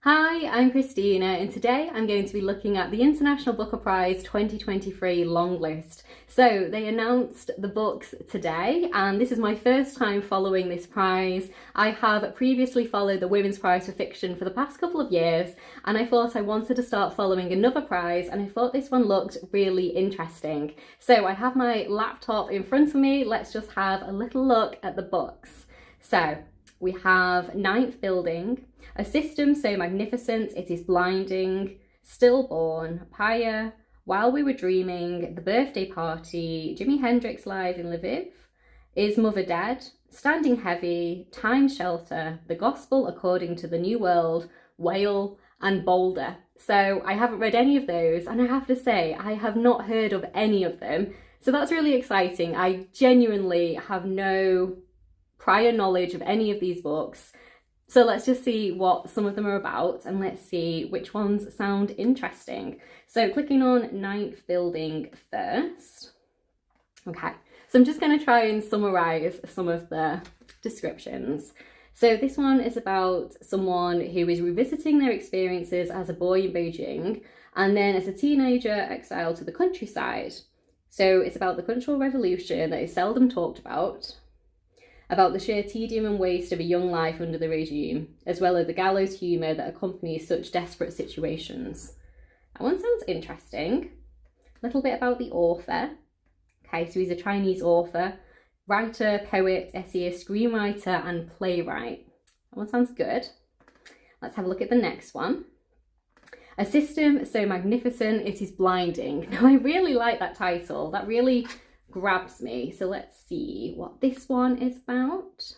Hi, I'm Christina and today I'm going to be looking at the International Booker Prize 2023 Longlist. So they announced the books today and this is my first time following this prize. I have previously followed the Women's Prize for Fiction for the past couple of years and I thought I wanted to start following another prize and I thought this one looked really interesting. So I have my laptop in front of me, let's just have a little look at the books. So we have Ninth Building, A System So Magnificent It Is Blinding, Stillborn, Pyre, While We Were Dreaming, The Birthday Party, Jimi Hendrix Live in Lviv, Is Mother Dead, Standing Heavy, Time Shelter, The Gospel According to the New World, Whale, and Boulder. So I haven't read any of those and I have to say I have not heard of any of them. So that's really exciting. I genuinely have no prior knowledge of any of these books. So let's just see what some of them are about and let's see which ones sound interesting. So clicking on Ninth Building first. Okay, so I'm just going to try and summarize some of the descriptions. So this one is about someone who is revisiting their experiences as a boy in Beijing and then as a teenager exiled to the countryside. So it's about the Cultural Revolution that is seldom talked about the sheer tedium and waste of a young life under the regime, as well as the gallows humour that accompanies such desperate situations. That one sounds interesting. A little bit about the author. Okay, so he's a Chinese author, writer, poet, essayist, screenwriter, and playwright. That one sounds good. Let's have a look at the next one. A System So Magnificent It Is Blinding. Now, I really like that title. That really grabs me. So let's see what this one is about.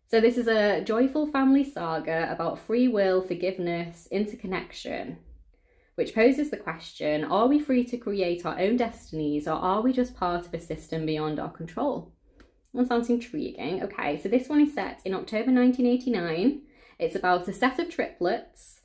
So this is a joyful family saga about free will, forgiveness, interconnection, which poses the question, are we free to create our own destinies or are we just part of a system beyond our control? That sounds intriguing. Okay, so this one is set in October 1989. It's about a set of triplets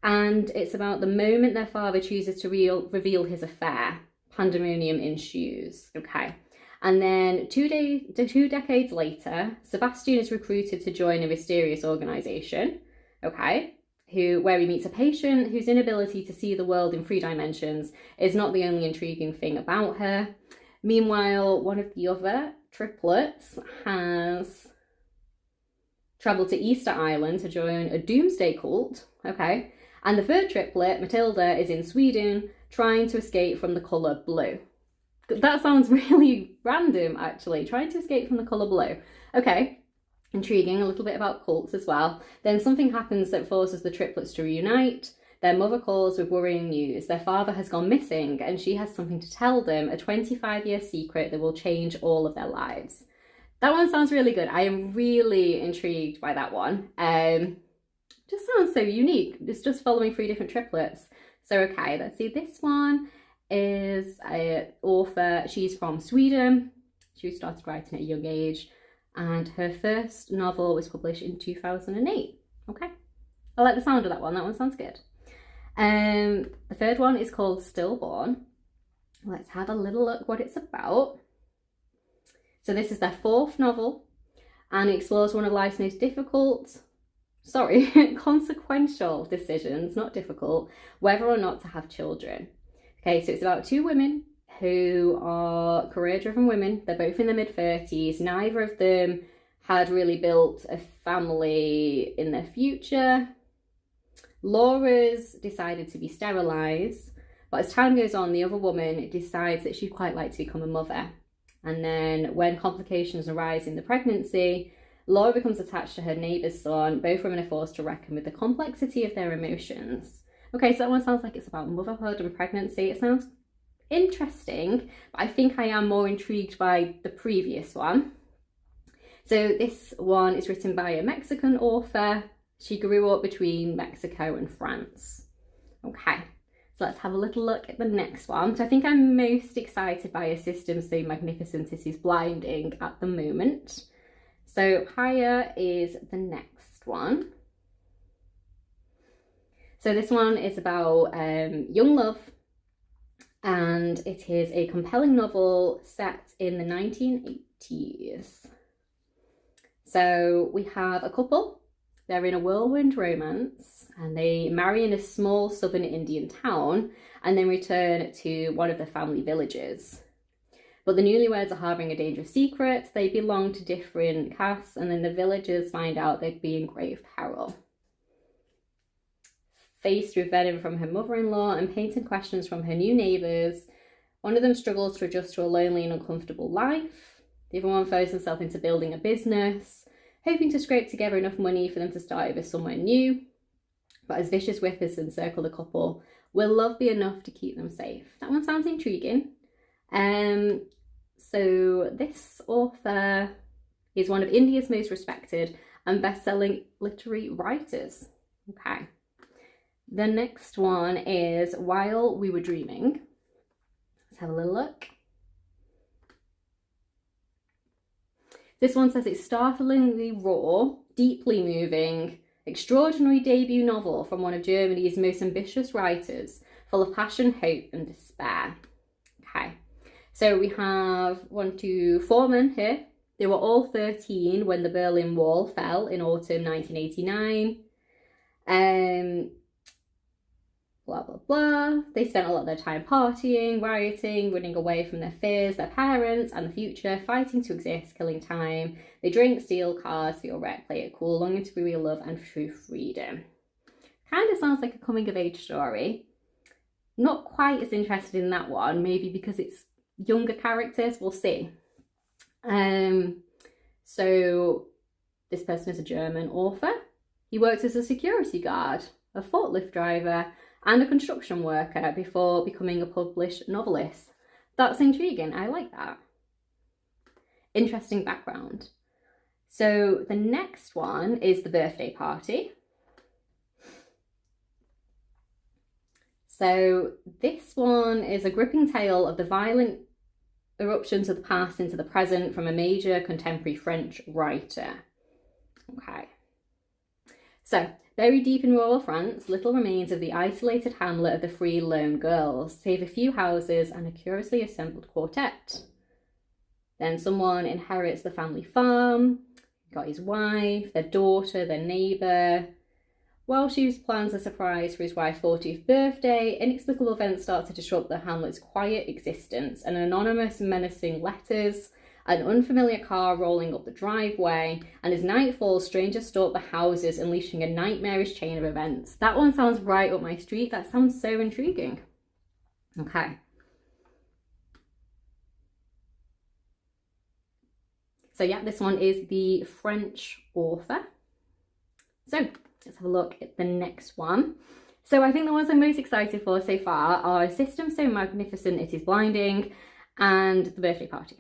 and it's about the moment their father chooses to reveal his affair. Pandemonium ensues. Okay, and then two decades later, Sebastian is recruited to join a mysterious organisation. Okay, where he meets a patient whose inability to see the world in 3 dimensions is not the only intriguing thing about her. Meanwhile, one of the other triplets has travelled to Easter Island to join a doomsday cult. Okay, and the third triplet, Matilda, is in Sweden trying to escape from the colour blue. That sounds really random, actually. Trying to escape from the colour blue. Okay, intriguing. A little bit about cults as well. Then something happens that forces the triplets to reunite. Their mother calls with worrying news. Their father has gone missing and she has something to tell them, a 25-year secret that will change all of their lives. That one sounds really good. I am really intrigued by that one. Just sounds so unique. It's just following 3 different triplets. So, okay, let's see. This one is an author. She's from Sweden. She started writing at a young age. And her first novel was published in 2008. Okay. I like the sound of that one. That one sounds good. The third one is called Stillborn. Let's have a little look what it's about. So this is their 4th novel. And it explores one of life's most consequential decisions, not difficult, whether or not to have children. Okay, so it's about 2 women who are career-driven women. They're both in their mid-30s. Neither of them had really built a family in their future. Laura's decided to be sterilised, but as time goes on, the other woman decides that she'd quite like to become a mother. And then when complications arise in the pregnancy, Laura becomes attached to her neighbour's son. Both women are forced to reckon with the complexity of their emotions. Okay, so that one sounds like it's about motherhood and pregnancy. It sounds interesting, but I think I am more intrigued by the previous one. So this one is written by a Mexican author. She grew up between Mexico and France. Okay, so let's have a little look at the next one. So I think I'm most excited by A System So Magnificent It Is Blinding at the moment. So Pyre is the next one. So this one is about young love and it is a compelling novel set in the 1980s. So we have a couple They're in a whirlwind romance and they marry in a small southern Indian town and then return to one of the family villages. But the newlyweds are harbouring a dangerous secret. They belong to different castes, and then the villagers find out they'd be in grave peril. Faced with venom from her mother-in-law and painting questions from her new neighbours, one of them struggles to adjust to a lonely and uncomfortable life. The other one throws himself into building a business, hoping to scrape together enough money for them to start over somewhere new. But as vicious whippers encircle the couple, will love be enough to keep them safe? That one sounds intriguing. So this author is one of India's most respected and best-selling literary writers. Okay. The next one is While We Were Dreaming. Let's have a little look. This one says it's startlingly raw, deeply moving, extraordinary debut novel from one of Germany's most ambitious writers, full of passion, hope and despair. Okay, so we have 4 men here. They were all 13 when the Berlin Wall fell in autumn 1989. Blah, blah, blah. They spent a lot of their time partying, rioting, running away from their fears, their parents and the future, fighting to exist, killing time. They drink, steal cars, feel wrecked, play it cool, longing for real love and true freedom. Kind of sounds like a coming of age story. Not quite as interested in that one, maybe because it's younger characters, we'll see. So this person is a German author. He works as a security guard, a forklift driver, and a construction worker before becoming a published novelist. That's intriguing, I like that. Interesting background. So the next one is The Birthday Party. So this one is a gripping tale of the violent eruptions of the past into the present from a major contemporary French writer. Okay. So, buried deep in rural France, little remains of the isolated hamlet of the Three Lone Girls, save a few houses and a curiously assembled quartet. Then someone inherits the family farm, got his wife, their daughter, their neighbour. While she plans a surprise for his wife's 40th birthday, inexplicable events start to disrupt the hamlet's quiet existence, and anonymous menacing letters, an unfamiliar car rolling up the driveway, and as night falls, strangers stalk the houses, unleashing a nightmarish chain of events. That one sounds right up my street. That sounds so intriguing. Okay. So yeah, this one is the French author. So let's have a look at the next one. So I think the ones I'm most excited for so far are System So Magnificent It Is Blinding and The Birthday Party.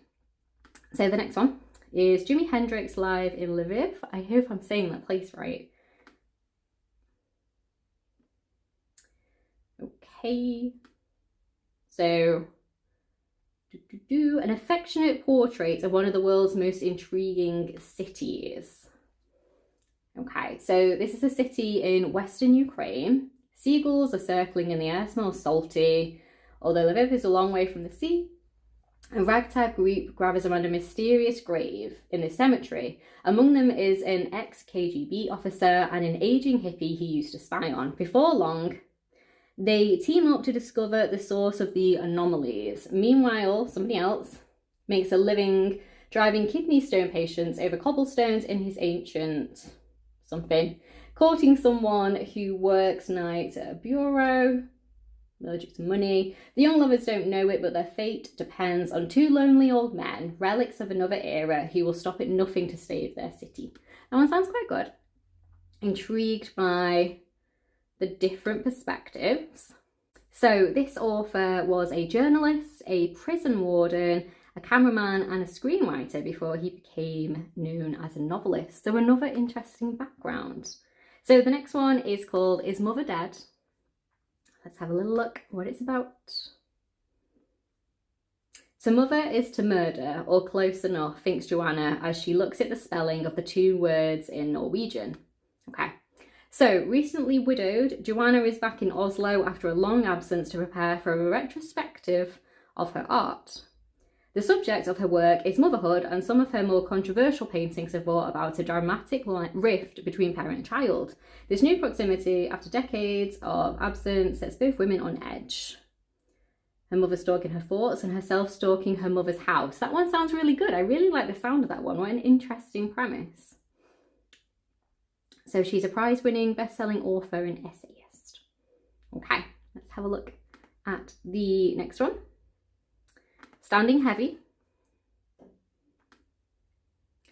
So the next one is Jimi Hendrix live in Lviv. I hope I'm saying that place right. Okay. So, an affectionate portrait of one of the world's most intriguing cities. Okay, so this is a city in western Ukraine. Seagulls are circling in the air, smells salty. Although Lviv is a long way from the sea, a ragtag group gathers around a mysterious grave in the cemetery. Among them is an ex-KGB officer and an aging hippie he used to spy on. Before long, they team up to discover the source of the anomalies. Meanwhile, somebody else makes a living driving kidney stone patients over cobblestones in his ancient something, courting someone who works nights at a bureau, allergic to money. The young lovers don't know it, but their fate depends on two lonely old men, relics of another era, who will stop at nothing to save their city. That one sounds quite good. Intrigued by the different perspectives. So this author was a journalist, a prison warden, a cameraman and a screenwriter before he became known as a novelist. So another interesting background. So the next one is called Is Mother Dead? Let's have a little look what it's about. So mother is to murder, or close enough, thinks Joanna as she looks at the spelling of the two words in Norwegian. Okay. So, recently widowed, Joanna is back in Oslo after a long absence to prepare for a retrospective of her art. The subject of her work is motherhood, and some of her more controversial paintings have brought about a dramatic rift between parent and child. This new proximity, after decades of absence, sets both women on edge. Her mother stalking her thoughts and herself stalking her mother's house. That one sounds really good. I really like the sound of that one. What an interesting premise. So she's a prize-winning, best-selling author and essayist. Okay, let's have a look at the next one. Standing Heavy.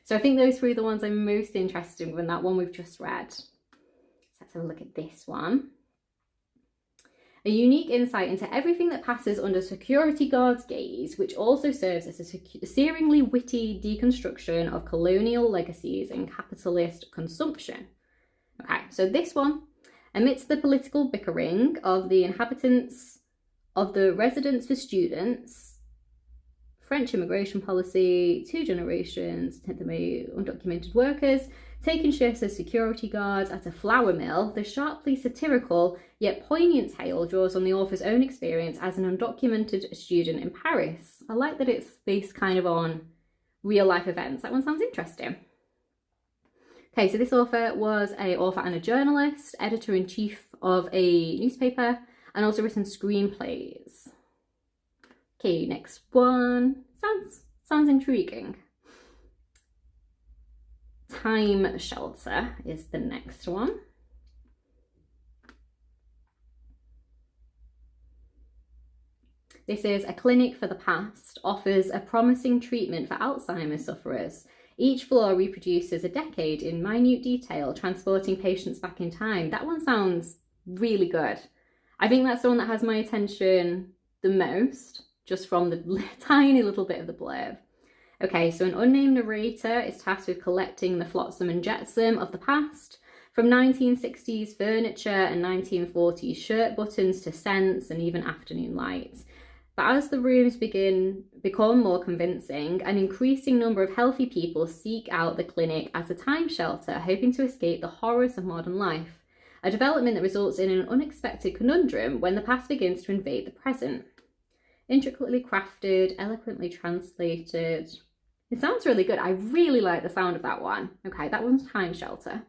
So I think those three are the ones I'm most interested in, that one we've just read. So let's have a look at this one. A unique insight into everything that passes under security guards' gaze, which also serves as a searingly witty deconstruction of colonial legacies and capitalist consumption. Okay, so this one, amidst the political bickering of the inhabitants of the residence for students, French immigration policy, 2 generations, undocumented workers, taking shifts as security guards at a flour mill, the sharply satirical yet poignant tale draws on the author's own experience as an undocumented student in Paris. I like that it's based kind of on real life events. That one sounds interesting. Okay, so this author was an author and a journalist, editor-in-chief of a newspaper, and also written screenplays. Okay, next one. Sounds intriguing. Time Shelter is the next one. This is a clinic for the past, offers a promising treatment for Alzheimer's sufferers. Each floor reproduces a decade in minute detail, transporting patients back in time. That one sounds really good. I think that's the one that has my attention the most, just from the tiny little bit of the blurb. Okay, so an unnamed narrator is tasked with collecting the flotsam and jetsam of the past, from 1960s furniture and 1940s shirt buttons to scents and even afternoon lights. But as the rooms become more convincing, an increasing number of healthy people seek out the clinic as a time shelter, hoping to escape the horrors of modern life. A development that results in an unexpected conundrum when the past begins to invade the present. Intricately crafted, eloquently translated. It sounds really good. I really like the sound of that one. Okay, that one's Time Shelter.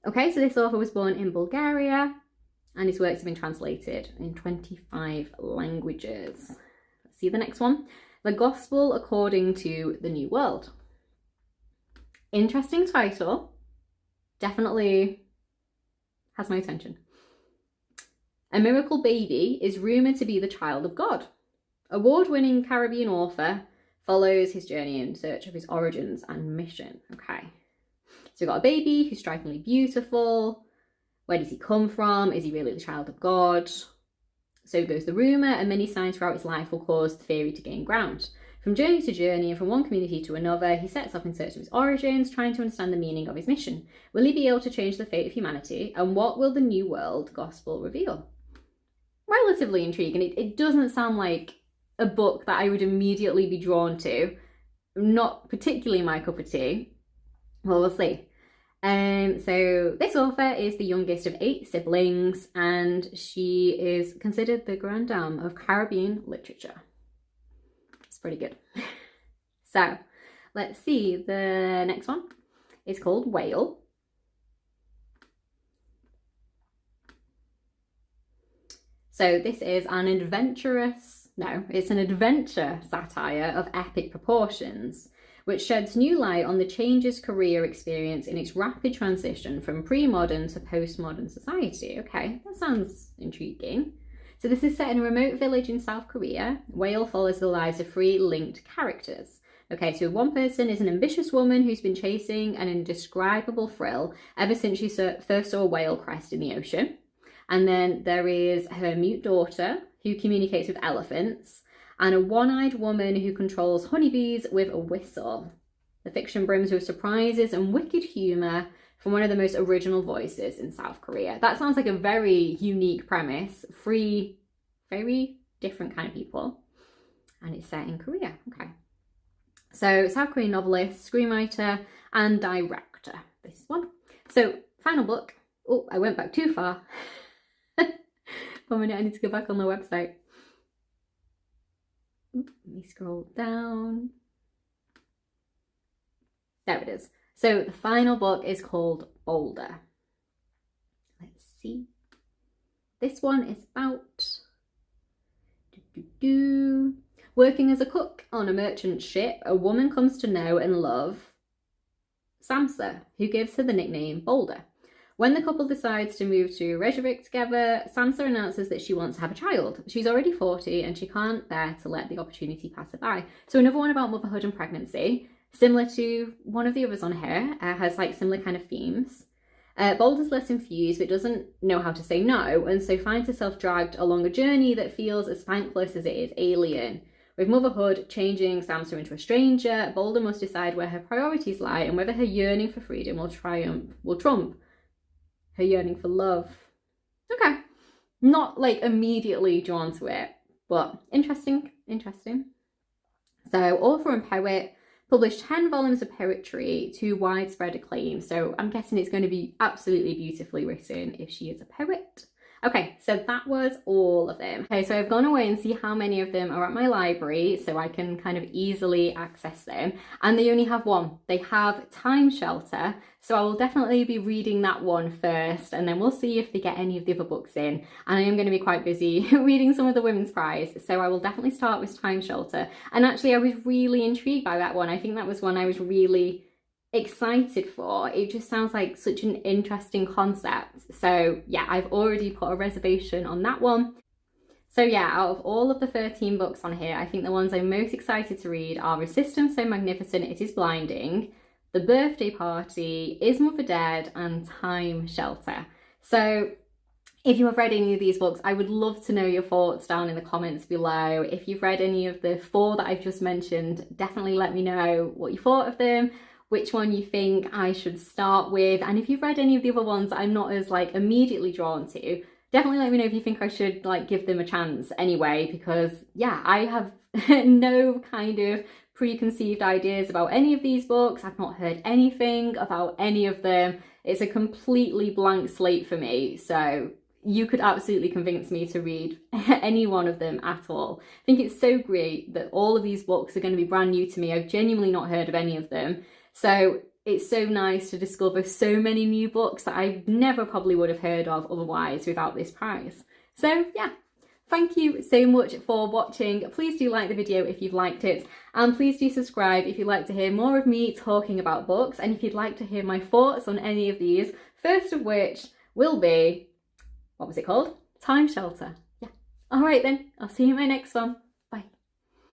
Okay, so this author was born in Bulgaria and his works have been translated in 25 languages. Let's see the next one. The Gospel According to the New World. Interesting title. Definitely has my attention. A miracle baby is rumoured to be the child of God. Award-winning Caribbean author follows his journey in search of his origins and mission. Okay, so we've got a baby who's strikingly beautiful. Where does he come from? Is he really the child of God? So goes the rumour, and many signs throughout his life will cause the theory to gain ground. From journey to journey and from one community to another, he sets off in search of his origins, trying to understand the meaning of his mission. Will he be able to change the fate of humanity? And what will the New World Gospel reveal? Relatively intriguing. It doesn't sound like a book that I would immediately be drawn to. Not particularly my cup of tea. Well, we'll see. So this author is the youngest of 8 siblings, and she is considered the grande dame of Caribbean literature. It's pretty good. So let's see, the next one is called Whale. So this is an adventure satire of epic proportions, which sheds new light on the changes career experience in its rapid transition from pre-modern to post-modern society. Okay, that sounds intriguing. So this is set in a remote village in South Korea. Whale follows the lives of 3 linked characters. Okay, so one person is an ambitious woman who's been chasing an indescribable thrill ever since she first saw a whale crest in the ocean. And then there is her mute daughter who communicates with elephants, and a one-eyed woman who controls honeybees with a whistle. The fiction brims with surprises and wicked humour from one of the most original voices in South Korea. That sounds like a very unique premise. 3 very different kind of people. And it's set in Korea. Okay. So South Korean novelist, screenwriter, and director. This one. So final book. Oh, I went back too far. 1 minute, I need to go back on the website. Let me scroll down. There it is. So the final book is called Boulder. Let's see. This one is about working as a cook on a merchant ship. A woman comes to know and love Samsa, who gives her the nickname Boulder. When the couple decides to move to Reykjavik together, Samsa announces that she wants to have a child. She's already 40 and she can't bear to let the opportunity pass her by. So another one about motherhood and pregnancy, similar to one of the others on here, has like similar kind of themes. Boulder's less infused but doesn't know how to say no, and so finds herself dragged along a journey that feels as thankless as it is alien. With motherhood changing Samsa into a stranger, Boulder must decide where her priorities lie and whether her yearning for freedom will trump her yearning for love. Okay, not like immediately drawn to it, but interesting. So author and poet, published 10 volumes of poetry to widespread acclaim. So I'm guessing it's going to be absolutely beautifully written if she is a poet. Okay, so that was all of them. Okay, so I've gone away and see how many of them are at my library so I can kind of easily access them. And they only have one. They have Time Shelter. So I will definitely be reading that one first, and then we'll see if they get any of the other books in. And I am going to be quite busy reading some of the Women's Prize, so I will definitely start with Time Shelter. And actually I was really intrigued by that one. I think that was one I was really excited for. It just sounds like such an interesting concept. So yeah, I've already put a reservation on that one. So yeah, out of all of the 13 books on here, I think the ones I'm most excited to read are A System So Magnificent It Is Blinding, The Birthday Party, Is Mother Dead, and Time Shelter. So if you have read any of these books, I would love to know your thoughts down in the comments below. If you've read any of the 4 that I've just mentioned, definitely let me know what you thought of them, which one you think I should start with. And if you've read any of the other ones that I'm not as like immediately drawn to, definitely let me know if you think I should like give them a chance anyway, because yeah, I have no kind of preconceived ideas about any of these books. I've not heard anything about any of them. It's a completely blank slate for me. So you could absolutely convince me to read any one of them at all. I think it's so great that all of these books are going to be brand new to me. I've genuinely not heard of any of them. So it's so nice to discover so many new books that I never probably would have heard of otherwise without this prize. So yeah, thank you so much for watching. Please do like the video if you've liked it, and please do subscribe if you'd like to hear more of me talking about books, and if you'd like to hear my thoughts on any of these, first of which will be, what was it called? Time Shelter. Yeah. All right then, I'll see you in my next one.